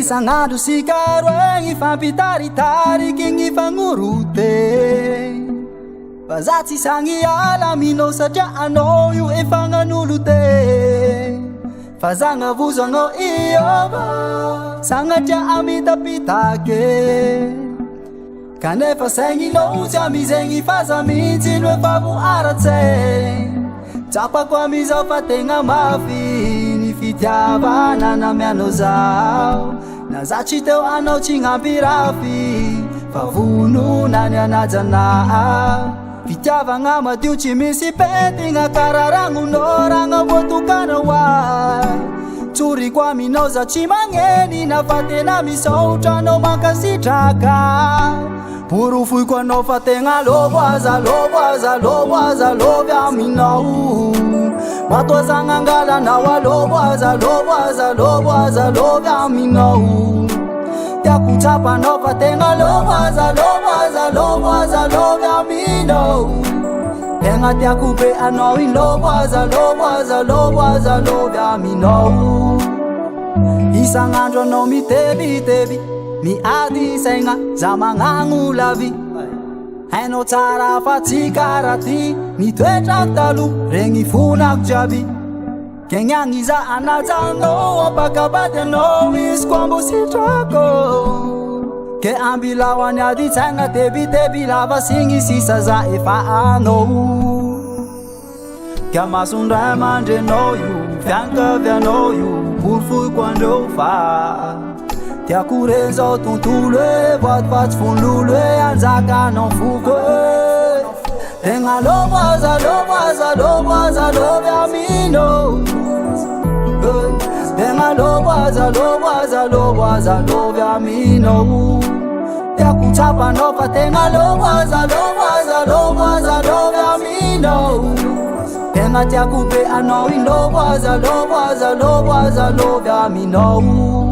Isan'andro sikaro ifampitaritarik igny fagnoroteny fa za tsy sagny alaminao satria anao io efa nanolo teny fa zagnavozanao iova sagnatria amitapitake kanefa saigninao tsy amizegny faza mihitsy no efa voaratseny tsapako amizao fa tegna mafy ny fitiavana namianao zao na za tsy teo anao tsy gnampirafy fa vonona ny anajanao fitiavagna madio tsy misy pentigna kararagnonao ragna voatokanao ay tsoriko aminao za tsy magneny na fa tena misaotra anao mankasitraka porofoiko anao fa tegna lobo aza lovy aminao matoazagna angalanao alobo aza lovy aminao tiako tsapanao fa tegna lobo aza lovy aminao tegna tiako be anao iny lobo aza lovy aminao isan'andro anao mitebiteby miady saigna za magnagno lavy hainao tsara fa tsy karaha ty nitoetrako taloha regny fonako jiaby kegnagny za anajanao apakabady anao izy koa mbo sitrako ke ambilao any ady tsaigna tebiteby lava signy sisa za efa anao ka masondray amandrenao io fiankavianao io porofoiko andreo fa tiako reny zao tontolo e vatovatsy fon'olo e anjakanao foko e tegna lobo aza lovy aminao tegna lobo aza lovy aminao tiako tsapanao fa tegna lobo aza lovy aminao tegna tiako be anao iny lobo aza lovy aminao